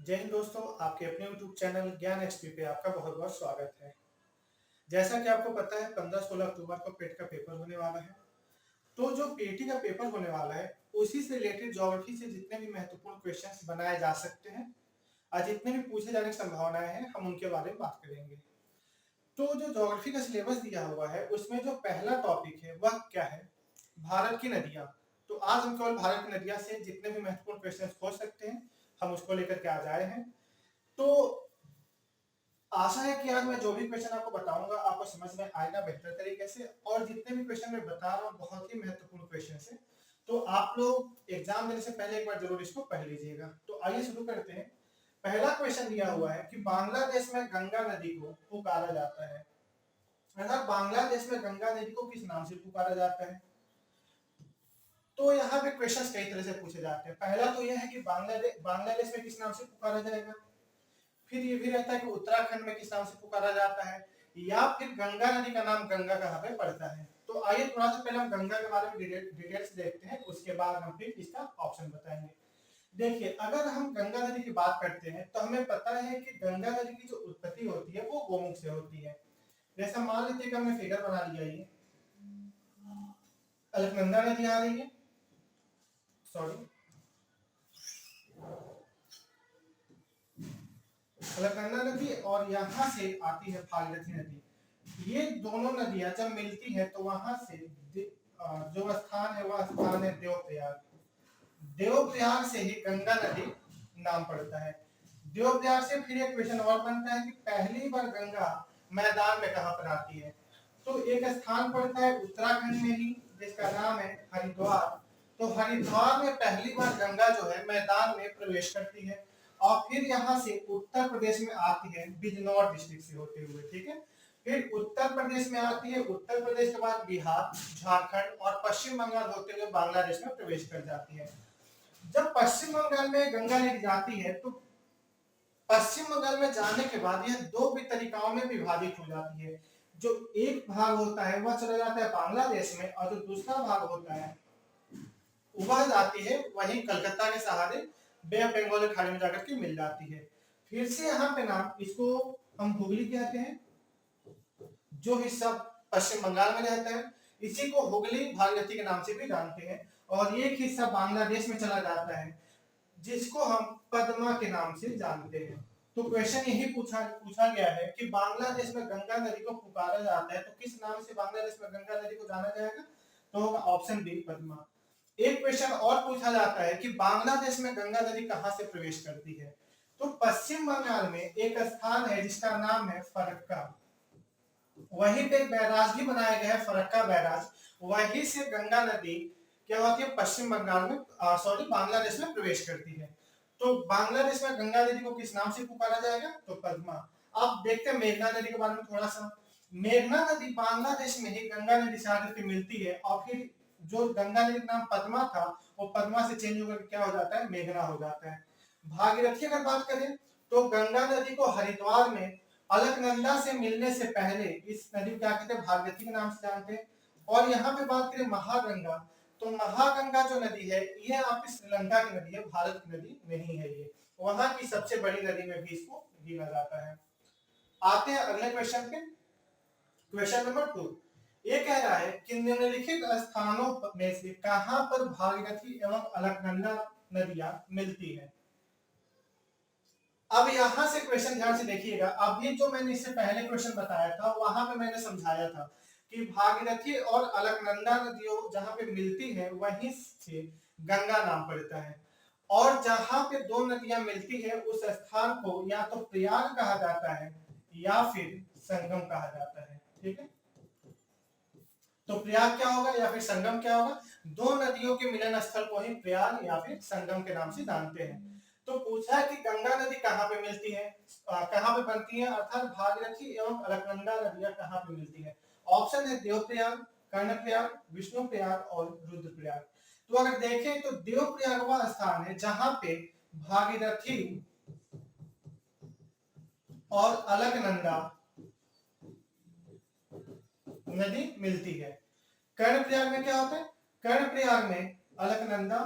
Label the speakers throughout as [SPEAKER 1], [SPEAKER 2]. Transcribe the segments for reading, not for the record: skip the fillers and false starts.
[SPEAKER 1] जय हिंद दोस्तों, आपके अपने यूट्यूब चैनल ज्ञान एक्सपी पे आपका बहुत बहुत स्वागत है। जैसा कि आपको पता है 15-16 अक्टूबर को पेट का पेपर होने वाला है। तो जो पीटी का पेपर होने वाला है उसी से रिलेटेड ज्योग्राफी से जितने भी महत्वपूर्ण क्वेश्चंस बनाए जा सकते हैं और जितने भी पूछे जाने की संभावनाएं हैं हम उनके बारे में बात करेंगे। तो जो ज्योग्राफी का सिलेबस दिया हुआ है उसमें जो पहला टॉपिक है वह क्या है? भारत की नदियां। तो आज हम केवल भारत की नदियां से जितने भी महत्वपूर्ण क्वेश्चंस हो सकते हैं हम उसको लेकर के आ जाए हैं। तो आशा है कि आज मैं जो भी क्वेश्चन आपको बताऊंगा आपको समझ में आएगा बेहतर तरीके से, और जितने भी क्वेश्चन मैं बता रहा हूँ बहुत ही महत्वपूर्ण क्वेश्चन है। तो आप लोग एग्जाम देने से पहले एक बार जरूर इसको पढ़ लीजिएगा। तो आइए शुरू करते हैं। पहला क्वेश्चन दिया हुआ है कि बांग्लादेश में गंगा नदी को पुकारा जाता है, अर्थात बांग्लादेश में गंगा नदी को किस नाम से पुकारा जाता है? तो यहाँ पे क्वेश्चंस कई तरह से पूछे जाते हैं। पहला तो यह है कि बांग्लादेश में किस नाम से पुकारा जाएगा। फिर ये भी रहता है कि उत्तराखंड में किस नाम से पुकारा जाता है, या फिर गंगा नदी का नाम गंगा कहाँ पे पड़ता है। तो आइए थोड़ा सा पहले हम गंगा के बारे में डिटेल्स देखते हैं, उसके बाद हम फिर इसका ऑप्शन बताएंगे। देखिए, अगर हम गंगा नदी की बात करते हैं तो हमें पता है कि गंगा नदी की जो उत्पत्ति होती है वो गोमुख से होती है। जैसा मान लीजिए कि हमने फिगर बना लिया, ये अलकनंदा नदी आ रही है, सॉरी अलकनंदा नदी, और यहाँ से आती है भागीरथी नदी। ये दोनों नदियां जब मिलती है तो वहां से जो स्थान है वह स्थान है देवप्रयाग। देवप्रयाग से ही गंगा नदी नाम पड़ता है। देवप्रयाग से फिर एक क्वेश्चन और बनता है कि पहली बार गंगा मैदान में कहां पर आती है। तो एक स्थान पड़ता है उत्तराखंड में ही जिसका नाम है हरिद्वार। तो हरिद्वार में पहली बार गंगा जो है मैदान में प्रवेश करती है, और फिर यहाँ से उत्तर प्रदेश में आती है बिजनौर डिस्ट्रिक्ट से होते हुए, ठीक है। फिर उत्तर प्रदेश में आती है, उत्तर प्रदेश के बाद बिहार, झारखंड और पश्चिम बंगाल होते हुए बांग्लादेश में प्रवेश कर जाती है। जब पश्चिम बंगाल में गंगा नदी जाती है तो पश्चिम बंगाल में जाने के बाद यह दो भी तरीकाओं में विभाजित हो जाती है। जो एक भाग होता है वह चला जाता है बांग्लादेश में, और जो दूसरा भाग होता है वह जाती है वहीं कलकत्ता के सहारे बे ऑफ बंगाल के खाड़ी में जाकर के मिल जाती है। फिर से यहाँ पे नाम इसको हम हुगली कहते हैं, जो हिस्सा पश्चिम बंगाल में रहता है इसी को हुगली भागीरथी के नाम से भी जानते हैं, और एक हिस्सा बांग्लादेश में चला जाता है जिसको हम पद्मा के नाम से जानते हैं। तो क्वेश्चन यही पूछा गया है कि बांग्लादेश में गंगा नदी को पुकारा जाता है तो किस नाम से बांग्लादेश में गंगा नदी को जाना जाएगा? तो होगा ऑप्शन बी, पद्मा। एक क्वेश्चन और पूछा जाता है कि बांग्लादेश में गंगा नदी कहां से प्रवेश करती है। तो पश्चिम बंगाल में एक स्थान है जिसका नाम है फरक्का, वहीं पे एक बैराज भी बनाया गया है फरक्का बैराज। वहीं से गंगा नदी क्या होती है पश्चिम बंगाल में सॉरी बांग्लादेश में प्रवेश करती है। तो बांग्लादेश में गंगा नदी को किस नाम से पुकारा जाएगा? तो पद्मा। अब देखते हैं मेघना नदी के बारे में थोड़ा सा। मेघना नदी बांग्लादेश में ही गंगा नदी से आकर के मिलती है, और फिर जो गंगा नदी का नाम पद्मा था वो पद्मा से चेंज होकर क्या हो जाता है? मेघना हो जाता है। भागीरथी अगर बात करें तो गंगा नदी को हरिद्वार में अलकनंदा से मिलने से पहले इस नदी को क्या कहते हैं? भागीरथी के नाम से जानते हैं। और यहाँ पे बात करें महागंगा, तो महागंगा जो नदी है ये आपकी श्रीलंका की नदी है, भारत की नदी नहीं है। ये वहां की सबसे बड़ी नदी में भी इसको गिना जाता है। आते हैं अगले क्वेश्चन पे। क्वेश्चन नंबर 2 ये कह रहा है कि निम्नलिखित स्थानों में से कहां पर भागीरथी एवं अलकनंदा नदियां मिलती है। अब यहां से क्वेश्चन ध्यान से देखिएगा। अभी जो मैंने इससे पहले क्वेश्चन बताया था वहां पे मैंने समझाया था कि भागीरथी और अलकनंदा नदियों जहां पे मिलती है वहीं से गंगा नाम पड़ता है, और जहां पे दो नदियां मिलती है उस स्थान को या तो प्रयाग कहा जाता है या फिर संगम कहा जाता है, ठीक है। तो प्रयाग क्या होगा या फिर संगम क्या होगा? दो नदियों के मिलन स्थल को ही प्रयाग या फिर संगम के नाम से जानते हैं। तो पूछा है कि गंगा नदी कहाँ पे मिलती है, कहाँ पे बनती है, अर्थात भागीरथी एवं अलकनंदा नदियां कहाँ पे मिलती है। ऑप्शन है देवप्रयाग, कर्णप्रयाग, विष्णुप्रयाग और रुद्रप्रयाग। तो अगर देखें तो देवप्रयाग वह स्थान है जहां पे भागीरथी और अलकनंदा नदी मिलती है। कर्णप्रयाग में क्या होता है? कर्णप्रयाग में अलकनंदा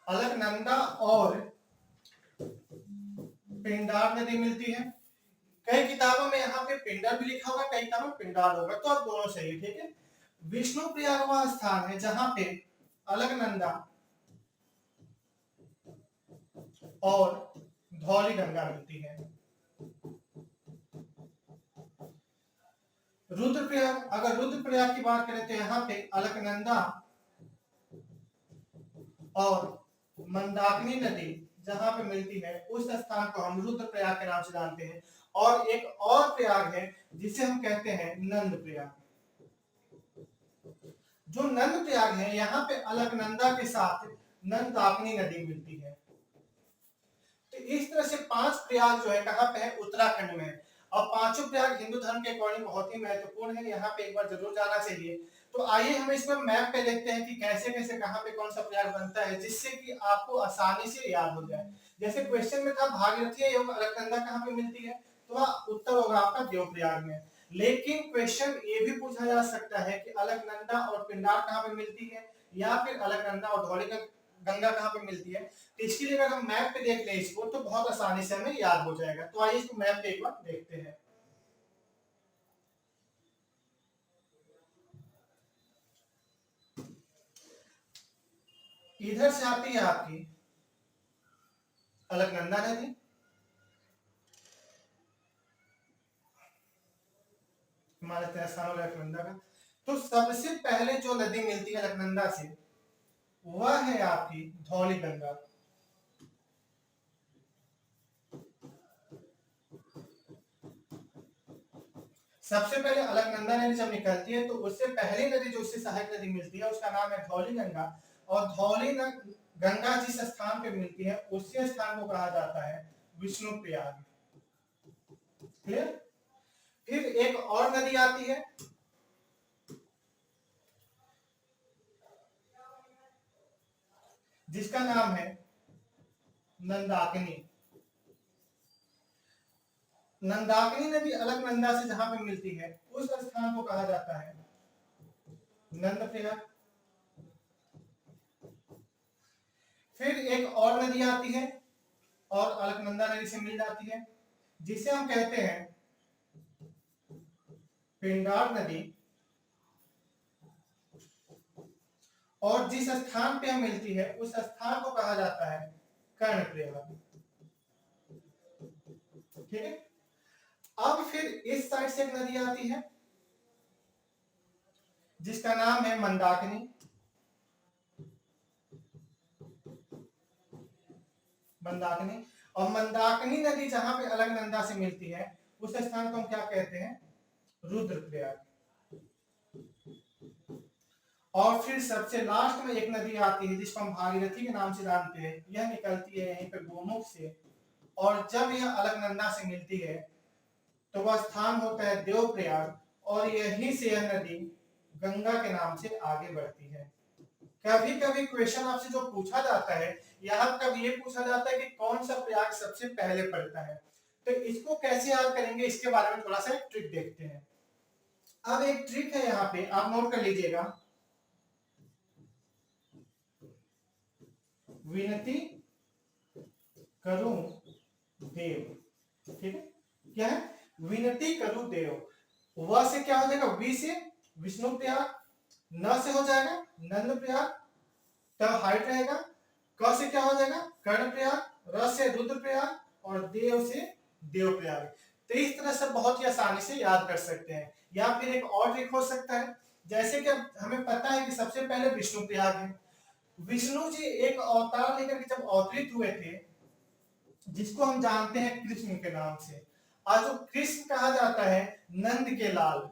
[SPEAKER 1] अलकनंदा और पिंडार नदी मिलती है। कई किताबों में यहाँ पे पिंडर भी लिखा होगा, कई किताबों में पिंडार होगा, तो अब दोनों सही है, ठीक है। विष्णु प्रयाग वह स्थान है जहां पे अलकनंदा और धौली गंगा मिलती है। रुद्रप्रयाग, अगर रुद्रप्रयाग की बात करें तो यहाँ पे अलकनंदा और मंदाकिनी नदी जहां पे मिलती है उस स्थान को हम रुद्रप्रयाग के नाम से जानते हैं। और एक और प्रयाग है जिसे हम कहते हैं नंद प्रयाग। जो नंद प्रयाग है यहाँ पे अलकनंदा के साथ नंदाकिनी नदी मिलती है। तो इस तरह से 5 प्रयाग जो है कहाँ पे है, उत्तराखंड में है। और पांचों प्रयाग हिंदू धर्म के अकॉर्डिंग बहुत ही महत्वपूर्ण है, यहाँ पे एक बार जरूर जाना चाहिए। तो आइए हम इसमें मैप पे देखते हैं कि कैसे कैसे कहाँ पे कौन सा प्रयाग बनता है, जिससे कि आपको आसानी से याद हो जाए। जैसे क्वेश्चन में था भागीरथी एवं अलकनंदा कहाँ पे मिलती है, तो वह उत्तर होगा आपका देवप्रयाग में। लेकिन क्वेश्चन ये भी पूछा जा सकता है कि अलकनंदा और पिंडार कहाँ पे मिलती है, या फिर अलकनंदा और धौली गंगा कहाँ पे मिलती है। तो इसके लिए अगर हम मैप पे देख लें इसको तो बहुत आसानी से हमें याद हो जाएगा। तो आइए इसको मैप पे एक बार देखते हैं। इधर से आती है आपकी अलकनंदा नदी, हमारे स्थान अलकनंदा का। तो सबसे पहले जो नदी मिलती है अलकनंदा से वह है आपकी धौली गंगा। सबसे पहले अलकनंदा नदी जब निकलती है तो उससे पहली नदी जो उससे सहायक नदी मिलती है उसका नाम है धौली गंगा। और धौली गंगा जिस स्थान पे मिलती है उसी स्थान को कहा जाता है विष्णु प्रयाग। क्लियर। फिर एक और नदी आती है जिसका नाम है नंदाकिनी। नंदाकिनी नदी अलकनंदा से जहां पे मिलती है उस स्थान को कहा जाता है नंदप्रयाग। फिर एक और नदी आती है और अलकनंदा नदी से मिल जाती है जिसे हम कहते हैं पिंडार नदी। और जिस स्थान पे मिलती है उस स्थान को कहा जाता है कर्णप्रयाग। ठीक है। अब फिर इस साइड से एक नदी आती है जिसका नाम है मंदाकिनी। मंदाकिनी और मंदाकिनी नदी जहां पे अलकनंदा से मिलती है उस स्थान को हम क्या कहते हैं, रुद्रप्रयाग। और फिर सबसे लास्ट में एक नदी आती है जिसको हम भागीरथी के नाम से जानते हैं। यह निकलती है यहीं पे गोमुख से, और जब यह अलकनंदा से मिलती है तो वह स्थान होता है देवप्रयाग, और यहीं से यह नदी गंगा के नाम से आगे बढ़ती है। कभी कभी क्वेश्चन आपसे जो पूछा जाता है, यहाँ कभी ये पूछा जाता है कि कौन सा प्रयाग सबसे पहले पड़ता है, तो इसको कैसे याद करेंगे इसके बारे में थोड़ा सा एक ट्रिक देखते हैं। अब एक ट्रिक है यहाँ पे, आप नोट कर लीजिएगा। विनती करूं देव, ठीक है। क्या है, विनती करूं देव। व से क्या हो जाएगा, वी से विष्णु प्रयाग, न से हो जाएगा नंद प्रयाग, तब हाइट रहेगा। क से क्या हो जाएगा, कर्ण प्रयाग, र से रुद्र प्रयाग, और देव से देव प्रयाग। तो इस तरह से बहुत ही आसानी से याद कर सकते हैं। या फिर एक और ट्रिक हो सकता है, जैसे कि हमें पता है कि सबसे पहले विष्णु प्रयाग है। विष्णु जी एक अवतार लेकर के जब अवतरित हुए थे जिसको हम जानते हैं कृष्ण के नाम से, आज जो कृष्ण कहा जाता है नंद के लाल,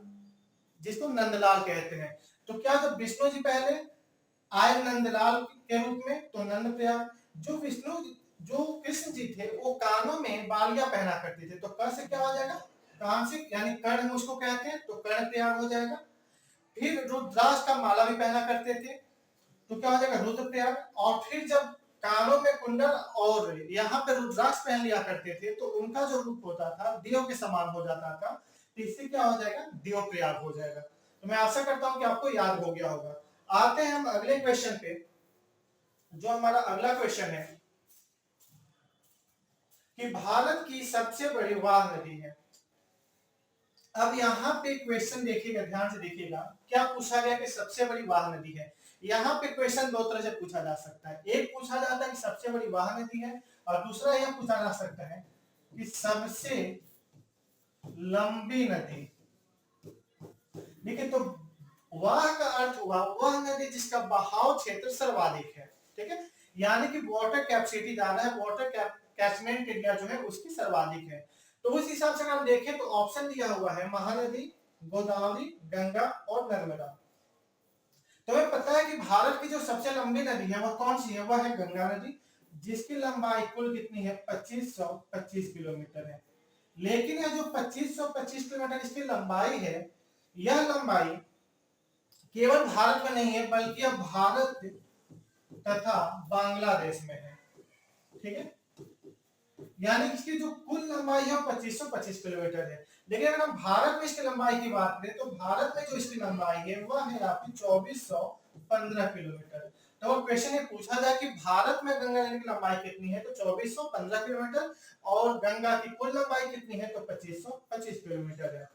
[SPEAKER 1] जिसको नंदलाल कहते हैं। तो क्या जब विष्णु जी पहले आए नंदलाल के रूप में तो नंद प्रयाग। जो कृष्ण जी थे वो कानों में बालियां पहना करते थे, तो क से क्या हो जाएगा, कान से, यानी कर्ण हम उसको कहते हैं, तो कर्ण प्रयाग हो जाएगा। फिर रुद्राक्ष का माला भी पहना करते थे तो क्या हो जाएगा, रुद्र प्रयाग। और फिर जब कानों में कुंडल और यहाँ पे रुद्राक्ष पहन लिया करते थे तो उनका जो रूप होता था देव के समान हो जाता था, तो इससे क्या हो जाएगा, देव प्रयाग हो जाएगा। तो मैं आशा करता हूं कि आपको याद हो गया होगा। आते हैं हम अगले क्वेश्चन पे। जो हमारा अगला क्वेश्चन है कि भारत की सबसे बड़ी वाह नदी है। अब यहाँ पे क्वेश्चन देखिएगा, ध्यान से देखिएगा, क्या पूछा गया कि सबसे बड़ी वाह नदी है। यहाँ पे क्वेश्चन दो तरह से पूछा जा सकता है। एक पूछा जाता है कि सबसे बड़ी वाह नदी है, और दूसरा यह पूछा जा सकता है कि सबसे लंबी नदी। देखिए, तो वाह का अर्थ हुआ वह नदी जिसका बहाव क्षेत्र सर्वाधिक है। ठीक है, यानी कि वाटर कैपेसिटी ज्यादा है, वाटर कैचमेंट एरिया जो है उसकी सर्वाधिक है। तो उस हिसाब से हम देखें तो ऑप्शन दिया हुआ है महानदी, गोदावरी, गंगा और नर्मदा। तो हमें पता है कि भारत की जो सबसे लंबी नदी है वह कौन सी है, वह है गंगा नदी, जिसकी लंबाई कुल कितनी है, 2525 किलोमीटर है। लेकिन यह जो 2525 किलोमीटर इसकी लंबाई है, यह लंबाई केवल भारत में नहीं है, बल्कि अब भारत तथा बांग्लादेश में है। ठीक है, यानी इसकी जो कुल लंबाई है 2525 किलोमीटर है। लेकिन अगर हम भारत में इसकी लंबाई की बात करें तो भारत में जो इसकी लंबाई है वह है आपकी 2415 किलोमीटर। तो क्वेश्चन ये पूछा जाए कि भारत में गंगा नदी की लंबाई कितनी है, तो 2415 किलोमीटर, और गंगा की कुल लंबाई कितनी है, तो 2525 किलोमीटर है।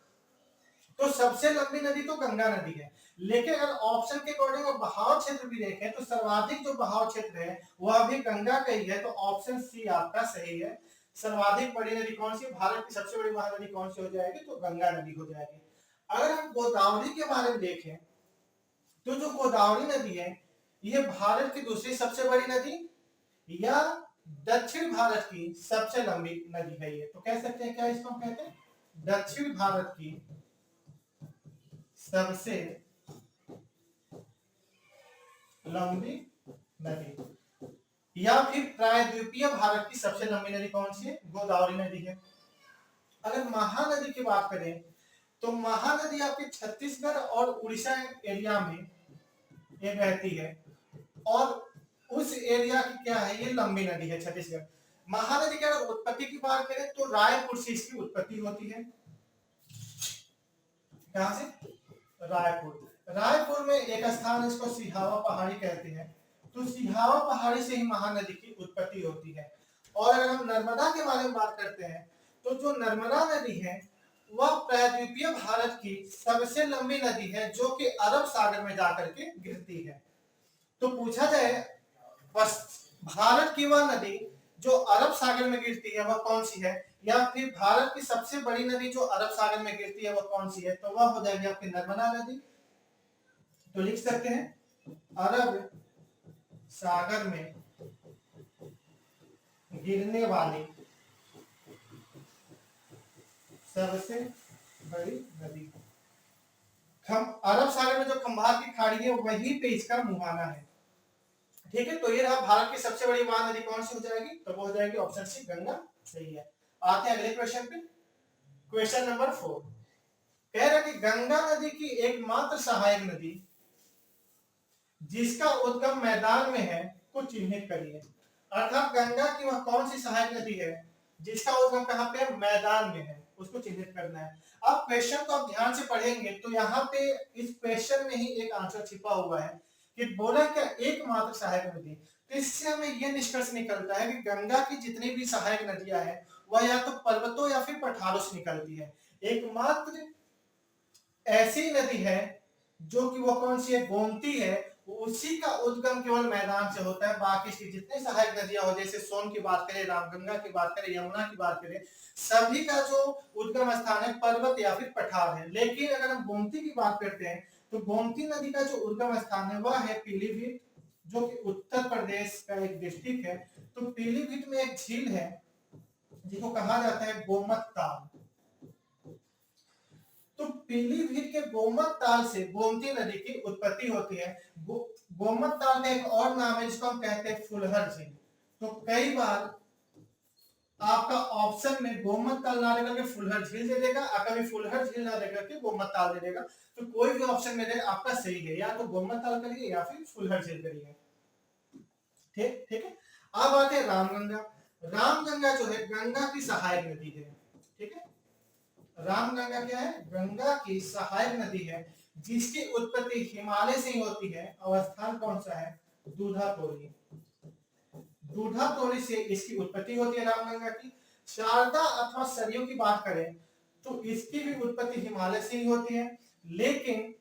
[SPEAKER 1] तो सबसे लंबी नदी तो गंगा नदी है। लेकिन अगर ऑप्शन के अकॉर्डिंग बहाव क्षेत्र भी देखें तो सर्वाधिक जो बहाव क्षेत्र है वह भी गंगा का ही है। तो ऑप्शन सी आपका सही है। सर्वाधिक बड़ी नदी कौन सी, भारत की सबसे बड़ी महानदी कौन सी हो जाएगी, तो गंगा नदी हो जाएगी। अगर हम गोदावरी के बारे में देखें तो जो गोदावरी नदी है यह भारत की दूसरी सबसे बड़ी नदी या दक्षिण भारत की सबसे लंबी नदी है। ये तो कह सकते हैं, क्या इसको हम कहते हैं, दक्षिण भारत की सबसे लंबी नदी, या फिर प्रायद्वीपीय भारत की सबसे लंबी नदी कौन सी है, गोदावरी नदी है। अगर महानदी की बात करें तो महानदी आपके छत्तीसगढ़ और उड़ीसा एरिया में ये बहती है, और उस एरिया की क्या है, ये लंबी नदी है छत्तीसगढ़। महानदी की अगर उत्पत्ति की बात करें तो रायपुर से इसकी उत्पत्ति होती है। कहां से, रायपुर। रायपुर में एक स्थान इसको सिहावा पहाड़ी कहते हैं। तो सिहावा पहाड़ी से ही महानदी की उत्पत्ति होती है। और अगर हम नर्मदा के बारे में बात करते हैं तो जो नर्मदा नदी है वह प्रायद्वीपीय भारत की सबसे लंबी नदी है, जो कि अरब सागर में जाकर के गिरती है। तो पूछा जाए बस भारत की वह नदी जो अरब सागर में गिरती है वह कौन सी है, या फिर भारत की सबसे बड़ी नदी जो अरब सागर में गिरती है वह कौन सी है, तो वह हो जाएगी आपकी नर्मदा नदी। तो लिख सकते हैं अरब सागर में गिरने वाली सबसे बड़ी नदी। अरब सागर में जो खंभात की खाड़ी है वहीं पे इसका मुहाना है। ठीक है, तो ये रहा भारत की सबसे बड़ी महानदी कौन सी हो जाएगी, तो वो हो जाएगी ऑप्शन सी, गंगा। सही है। आते हैं अगले क्वेश्चन पे, क्वेश्चन नंबर 4। कह रहा कि गंगा नदी की एकमात्र सहायक नदी जिसका उद्गम मैदान में है को चिन्हित करिए। अर्थात गंगा की वह कौन सी सहायक नदी है जिसका उद्गम कहां पे, मैदान में है, उसको चिन्हित करना है। अब क्वेश्चन को आप ध्यान से पढ़ेंगे तो यहाँ पे इस क्वेश्चन में ही एक आंसर छिपा हुआ है कि बोला क्या, एकमात्र सहायक नदी। तो इससे हमें यह निष्कर्ष निकलता है कि गंगा की जितनी भी सहायक नदियां हैं वह या तो पर्वतों या फिर पठारों से निकलती है। एकमात्र ऐसी नदी है जो कि वो कौन सी है, गोमती है, उसी का उद्गम केवल मैदान से होता है। बाकी इसकी जितनी सहायक नदियां हो, जैसे सोन की बात करें, रामगंगा की बात करें, यमुना की बात करें, सभी का जो उद्गम स्थान है पर्वत या फिर पठार है। लेकिन अगर हम गोमती की बात करते हैं तो गोमती नदी का जो उद्गम स्थान है वह है पीलीभीत, जो कि उत्तर प्रदेश का एक डिस्ट्रिक्ट है। तो पीलीभीत में एक झील है जिसको कहा जाता है गोमत ताल। तो पीलीभीत के गोमत ताल से गोमती नदी की उत्पत्ति होती है। गोमत ताल का एक और नाम है जिसको हम कहते हैं फुलहर झील। तो कई बार आपका ऑप्शन में गोमत ताल ना देकर के फुलहर झील दे देगा, और कभी फुलहर झील ना देकर के गोमत ताल दे देगा। तो कोई भी ऑप्शन में दे आपका सही है, या तो गोमत ताल करिए या फिर फुलहर झील करिए। ठीक ठीक है। अब आते हैं रामगंगा। रामगंगा जो है गंगा की सहायक नदी है। ठीक है, रामगंगा क्या है, गंगा की सहायक नदी है जिसकी उत्पत्ति हिमालय से ही होती है। और स्थान कौन सा है, दूधापोली। दूधा तोरी से इसकी उत्पत्ति होती है रामगंगा की। शारदा अथवा सरयू की बात करें तो इसकी भी उत्पत्ति हिमालय से ही होती है, लेकिन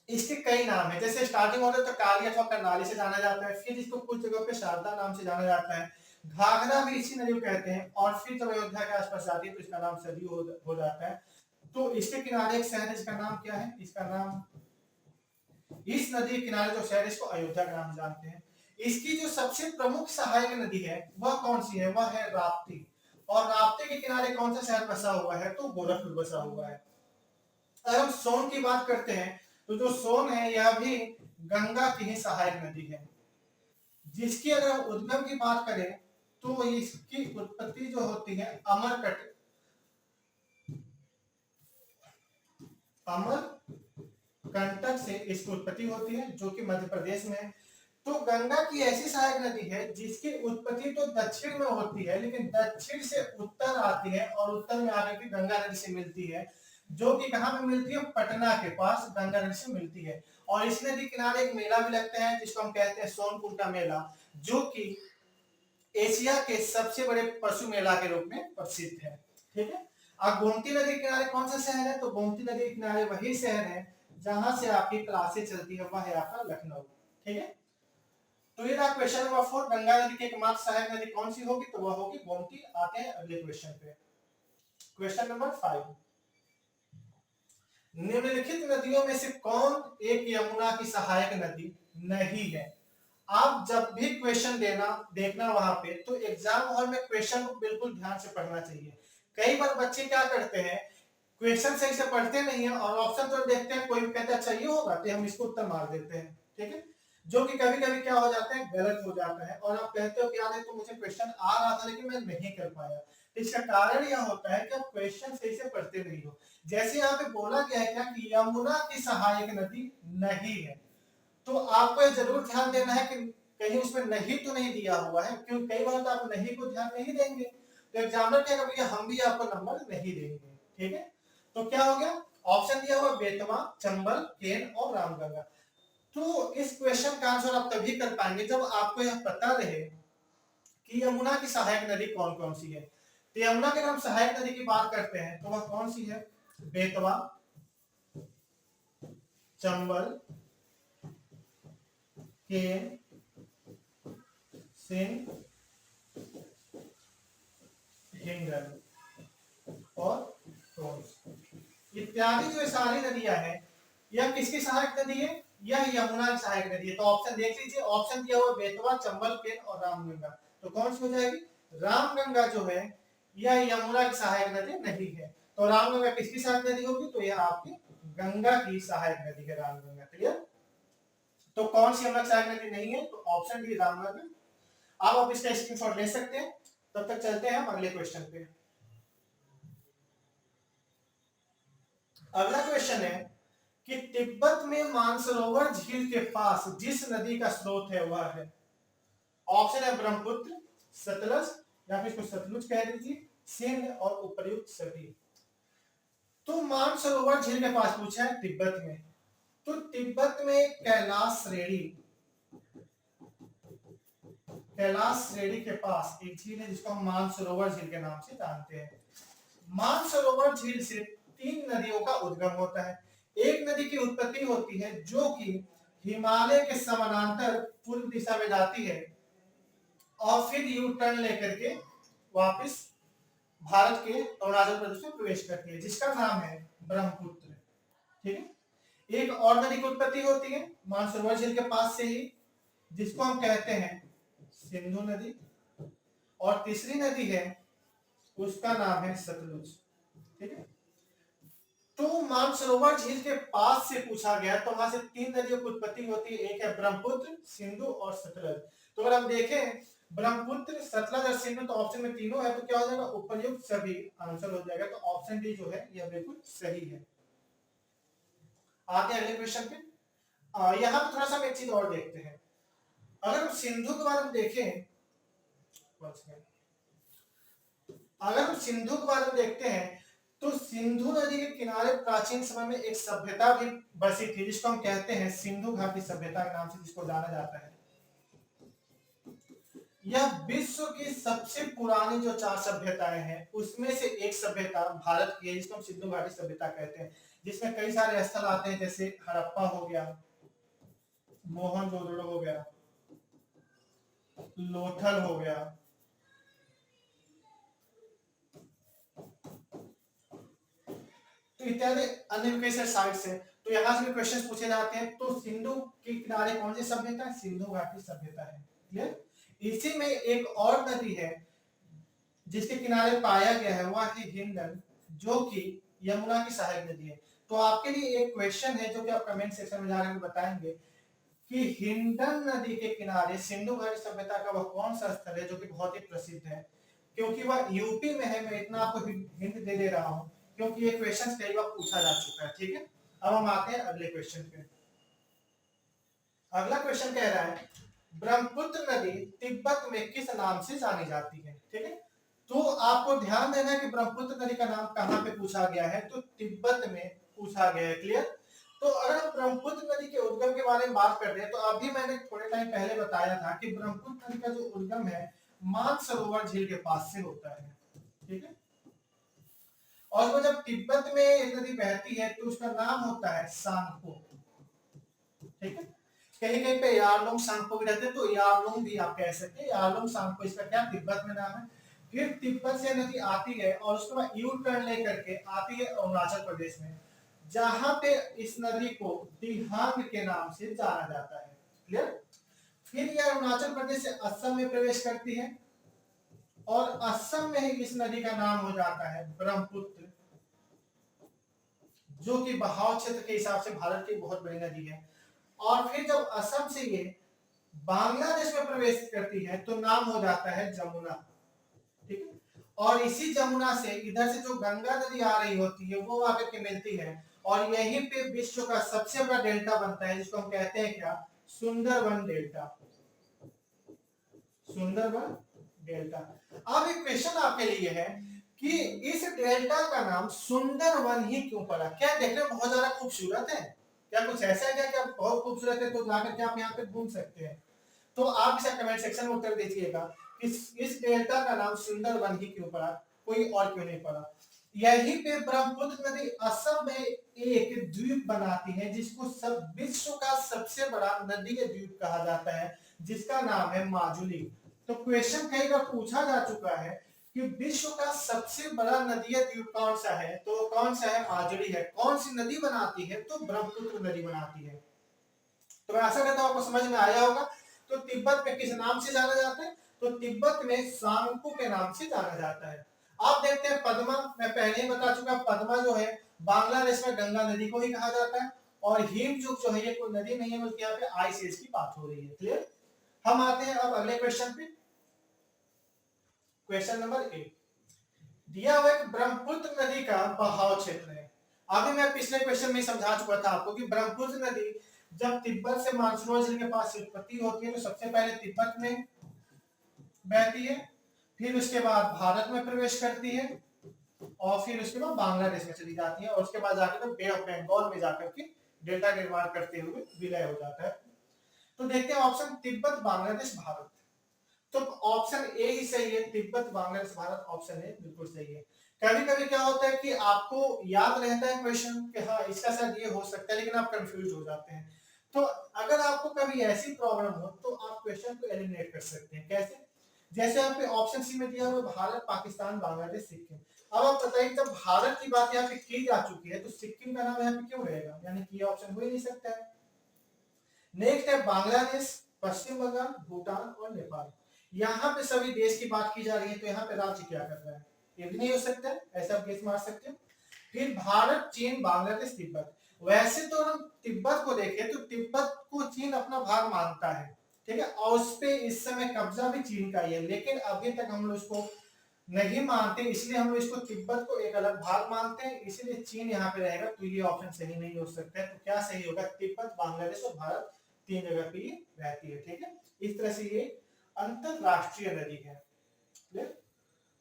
[SPEAKER 1] इसके कई नाम है। जैसे स्टार्टिंग होता है तो काली अथवा कर्नाली से जाना जाता है, फिर इसको कुछ जगह पे शारदा नाम से जाना जाता है, घाघरा भी इसी नदी को कहते हैं, और फिर जब अयोध्या के आसपास जाती है तो इसका नाम सरयू हो जाता है। तो इसके किनारे एक शहर है, इसका नाम क्या है, इसका नाम, इस नदी के किनारे जो शहर है इसको अयोध्या का नाम जानते हैं। इसकी जो सबसे प्रमुख सहायक नदी है वह कौन सी है, वह है राप्ती। और राप्ती के किनारे कौन सा शहर बसा हुआ है, तो गोरखपुर बसा हुआ है। अगर हम सोन की बात करते हैं तो जो सोन है यह भी गंगा की ही सहायक नदी है, जिसकी अगर हम उद्गम की बात करें तो इसकी उत्पत्ति जो होती है अमरकंटक से इसकी उत्पत्ति होती है, जो कि मध्य प्रदेश में है। तो गंगा की ऐसी सहायक नदी है जिसकी उत्पत्ति तो दक्षिण में होती है, लेकिन दक्षिण से उत्तर आती है और उत्तर में आकर के गंगा नदी से मिलती है, जो कि कहां पे मिलती है, पटना के पास गंगा नदी से मिलती है। और इस नदी किनारे एक मेला भी लगता है जिसको हम कहते हैं सोनपुर का मेला, जो कि एशिया के सबसे बड़े पशु मेला के रूप में प्रसिद्ध है। ठीक है। अब गोमती नदी के किनारे कौन सा शहर है, तो गोमती नदी के किनारे वही शहर है जहां से आपकी क्लासें चलती है, वह है आपका लखनऊ। ठीक है। तो ये था क्वेश्चन नंबर 4, गंगा नदी की एकमात्र सहायक नदी कौन सी होगी, तो वह होगी गोमती। आते हैं अगले क्वेश्चन पे। क्वेश्चन नंबर 5, निम्नलिखित नदियों में से कौन एक यमुना की सहायक नदी नहीं है। आप जब भी क्वेश्चन देखना वहां पे, तो एग्जाम हॉल में क्वेश्चन को बिल्कुल ध्यान से पढ़ना चाहिए। कई बार बच्चे क्या करते हैं, क्वेश्चन सही से पढ़ते नहीं है और ऑप्शन तो देखते हैं, कोई भी कहता है अच्छा ये होगा तो हम इसको उत्तर मार देते हैं। ठीक है। जो कि कभी कभी क्या हो जाता है, गलत हो जाता है, और आप कहते हो कि यार तो मुझे क्वेश्चन आ रहा था लेकिन मैं नहीं कर पाया। इसका कारण यह होता है कि आप क्वेश्चन सही से पढ़ते नहीं हो। जैसे यहाँ पे बोला गया है क्या कि यमुना की सहायक नदी नहीं है, तो आपको जरूर ध्यान देना है कि कहीं उसमें नहीं तो नहीं दिया हुआ है, क्योंकि कई बार तो आप नहीं को ध्यान नहीं देंगे तो एग्जामिनर क्या करेगा, हम भी आपको नंबर नहीं देंगे। ठीक है। तो क्या हो गया, ऑप्शन दिया हुआ बेतवा, चंबल, केन और रामगंगा। तो इस क्वेश्चन का आंसर आप तभी कर पाएंगे जब आपको यह पता रहे कि यमुना की सहायक नदी कौन कौन सी है। तो यमुना की अगर हम सहायक नदी की बात करते हैं तो वह कौन सी है, बेतवा, चंबल, केन, सिंध, हिंगन और टोंस इत्यादि जो सारी नदियां हैं, यह किसकी सहायक नदी है, यह यमुना की सहायक नदी है। तो ऑप्शन देख लीजिए, ऑप्शन दिया हुआ बेतवा, चंबल, केन और रामगंगा, तो कौन सी हो जाएगी, रामगंगा जो है यह यमुना की सहायक नदी नहीं है। तो रामगंगा किसकी सहायक नदी होगी, तो यह आपकी गंगा की सहायक नदी है, रामगंगा। क्लियर। तो कौन सी यमुना की सहायक नदी नहीं है, तो ऑप्शन डी रामगंगा। अब आप इसका स्क्रीनशॉट ले सकते हैं। तब तक चलते हैं हम अगले क्वेश्चन पे। अगला क्वेश्चन है कि तिब्बत में मानसरोवर झील के पास जिस नदी का स्रोत है वह है, ऑप्शन है ब्रह्मपुत्र, सतलज, या फिर इसको सतलुज कह दीजिए, सिंध और उपर्युक्त सभी। तो मानसरोवर झील के पास पूछा है तिब्बत में, तो तिब्बत में कैलाश श्रेणी के पास एक झील है जिसको हम मानसरोवर झील के नाम से जानते हैं। मानसरोवर झील से 3 नदियों का उद्गम होता है। एक नदी की उत्पत्ति होती है जो कि हिमालय के समानांतर पूर्व दिशा में जाती है और फिर यू टर्न लेकर के वापस भारत के अरुणाचल प्रदेश में प्रवेश करती है, जिसका नाम है ब्रह्मपुत्र। ठीक है। एक और नदी की उत्पत्ति होती है मानसरोवर झील के पास से ही, जिसको हम कहते हैं सिंधु नदी, और तीसरी नदी है उसका नाम है सतलुज। ठीक है। तो मानसरोवर झील के पास से पूछा गया तो वहां से 3 नदियों की उत्पत्ति होती है, एक है ब्रह्मपुत्र, सिंधु और सतलज। तो अगर हम देखें ब्रह्मपुत्र, सतलज और सिंधु, तो ऑप्शन में तीनों है, तो क्या हो जाएगा, उपर्युक्त सभी आंसर हो जाएगा। तो ऑप्शन डी जो है यह बिल्कुल सही है। आते हैं अगले क्वेश्चन पे। यहाँ पे थोड़ा सा हम एक चीज और देखते हैं। अगर हम सिंधु के बारे में देखें, अगर हम सिंधु के बारे में देखते हैं तो सिंधु नदी के किनारे प्राचीन समय में एक सभ्यता भी बसी थी जिसको हम कहते हैं सिंधु घाटी सभ्यता के नाम से जिसको जाना जाता है। यह विश्व की सबसे पुरानी जो 4 सभ्यताएं हैं उसमें से एक सभ्यता भारत की है, जिसको हम सिंधु घाटी सभ्यता कहते हैं, जिसमें कई सारे स्थल आते हैं, जैसे हड़प्पा हो गया, मोहनजोदड़ो हो गया, लोथल हो गया, तो इत्यादि अन्य कई सारे साइट्स हैं। तो यहाँ से भी क्वेश्चन पूछे जाते हैं। तो सिंधु के किनारे कौन सी सभ्यता है? सिंधु घाटी सभ्यता है। क्लियर। इसी में एक और नदी है जिसके किनारे पाया गया है, वह है हिंडन, जो कि यमुना की सहायक नदी है। तो आपके लिए एक क्वेश्चन है जो कि आप कमेंट सेक्शन में जाकर बताएंगे कि हिंडन नदी के किनारे सिंधु घाटी सभ्यता का वह कौन सा स्थल है जो कि बहुत ही प्रसिद्ध है, क्योंकि वह यूपी में है। मैं इतना आपको हिंट दे रहा हूं क्योंकि ये क्वेश्चन कई बार पूछा जा चुका है। ठीक है, अब हम आते हैं अगले क्वेश्चन पे। अगला क्वेश्चन कह रहा है ब्रह्मपुत्र नदी तिब्बत में किस नाम से जानी जाती है? ठीक है, तो आपको ध्यान देना है कि ब्रह्मपुत्र नदी का नाम कहाँ पे पूछा गया है, तो तिब्बत में पूछा गया है। क्लियर। तो अगर हम ब्रह्मपुत्र नदी के उद्गम के बारे में बात करते हैं, तो अभी मैंने थोड़े टाइम पहले बताया था कि ब्रह्मपुत्र नदी का जो उद्गम है मानसरोवर झील के पास से होता है। ठीक है, और वो जब तिब्बत में एक नदी बहती है तो उसका नाम होता है सांगपो। ठीक है, कहीं कहीं पे यारलुंग सांगपो भी रहते हैं, तो यारलुंग भी आप कह सकते हैं। यारलुंग सांगपो इसका क्या तिब्बत में नाम है। फिर तिब्बत से नदी आती है और उसके बाद यू टर्न लेकर के आती है अरुणाचल प्रदेश में, जहां पे इस नदी को दिहांग के नाम से जाना जाता है। क्लियर। फिर यह अरुणाचल प्रदेश से असम में प्रवेश करती है और असम में ही इस नदी का नाम हो जाता है ब्रह्मपुत्र, जो कि बहाव क्षेत्र के हिसाब से भारत की बहुत बड़ी नदी है। और फिर जब असम से ये बांग्लादेश में प्रवेश करती है तो नाम हो जाता है जमुना। ठीक है, और इसी जमुना से इधर से जो गंगा नदी आ रही होती है वो आकर के मिलती है, और यहीं पे विश्व का सबसे बड़ा डेल्टा बनता है, जिसको हम कहते हैं क्या? सुंदरवन डेल्टा। सुंदरवन डेल्टा। अब एक क्वेश्चन आपके लिए है कि इस डेल्टा का नाम सुंदरवन ही क्यों पड़ा? क्या देखने में बहुत ज्यादा खूबसूरत है? क्या कुछ ऐसा है क्या बहुत खूबसूरत है तो जाकर के आप यहाँ पे घूम सकते हैं? तो आप इसे कमेंट सेक्शन में उत्तर दीजिएगा। इस डेल्टा का नाम सुंदरवन ही क्यों पड़ा, कोई और क्यों नहीं पड़ा? यहीं पे ब्रह्मपुत्र नदी असम में एक द्वीप बनाती है, जिसको सब विश्व का सबसे बड़ा नदी के द्वीप कहा जाता है, जिसका नाम है माजुली। तो क्वेश्चन कई बार पूछा जा चुका है कि विश्व का सबसे बड़ा नदी द्वीप कौन सा है, तो कौन सा है? माजुली है। कौन सी नदी बनाती है? तो ब्रह्मपुत्र नदी बनाती है। तो मैं आशा करता हूं आपको समझ में आया होगा। तो तिब्बत में किस नाम से जाना जाता है? तो तिब्बत में सांगपो के नाम से जाना जाता है। आप देखते हैं पद्मा, मैं पहले ही बता चुका, पद्मा जो है बांग्लादेश में गंगा नदी को ही कहा जाता है, और हिमजुग जो है ये कोई नदी नहीं है बल्कि यहाँ पे आइस एज की बात हो रही है। क्लियर। हम आते हैं अब अगले क्वेश्चन पे। क्वेश्चन नंबर 8 दिया हुआ है ब्रह्मपुत्र नदी का बहाव क्षेत्र है। अभी मैं पिछले क्वेश्चन में समझा चुका था आपको कि ब्रह्मपुत्र नदी जब तिब्बत से मानसरोवर झील के पास उत्पत्ति होती है तो सबसे पहले तिब्बत में बहती है, फिर उसके बाद भारत में प्रवेश करती है, और फिर उसके बाद बांग्लादेश में चली जाती है, और उसके बाद जाकर बे ऑफ बंगाल में जाकर के डेल्टा निर्माण करते हुए विलय हो जाता है। तो देखते हैं ऑप्शन तिब्बत बांग्लादेश भारत। तो ऑप्शन ए ही सही है, तिब्बत बांग्लादेश भारत ऑप्शन ए बिल्कुल सही है। कभी कभी क्या होता है कि आपको याद रहता है क्वेश्चन कि हाँ इसका शायद ये हो सकता है, लेकिन आप कंफ्यूज हो जाते हैं। तो अगर आपको कभी ऐसी प्रॉब्लम हो तो आप क्वेश्चन को एलिमिनेट कर सकते हैं। कैसे? जैसे यहाँ पे ऑप्शन सी में दिया हुआ भारत, पाकिस्तान, बांग्लादेश, सिक्किम। अब आप बताइए जब भारत की बात यहाँ पे की जा चुकी है तो सिक्किम का नाम यहाँ पे क्यों रहेगा? यानी कि ये ऑप्शन हो ही नहीं सकता है। नेक्स्ट है बांग्लादेश, पश्चिम बंगाल, भूटान और नेपाल। यहाँ पे सभी देश की बात की जा रही है, तो यहाँ पे राज्य क्या कर रहा है? ये भी नहीं हो सकता है, ऐसा आप गेस मार सकते हो। फिर भारत, चीन, बांग्लादेश, तिब्बत। वैसे तो हम तिब्बत को देखें तो तिब्बत को चीन अपना भाग मानता है, ठीक है, और उस पे इस समय कब्जा भी चीन का ही है, लेकिन अभी तक हम लोग उसको नहीं मानते, इसलिए हम लोग इसको तिब्बत को एक अलग भाग मानते हैं, इसलिए चीन यहाँ पे रहेगा। तो ये ऑप्शन सही नहीं हो सकता है। तो क्या सही होगा? तिब्बत, बांग्लादेश और भारत, तीन जगह पे ये रहती है। ठीक है, इस तरह से ये अंतरराष्ट्रीय नदी है।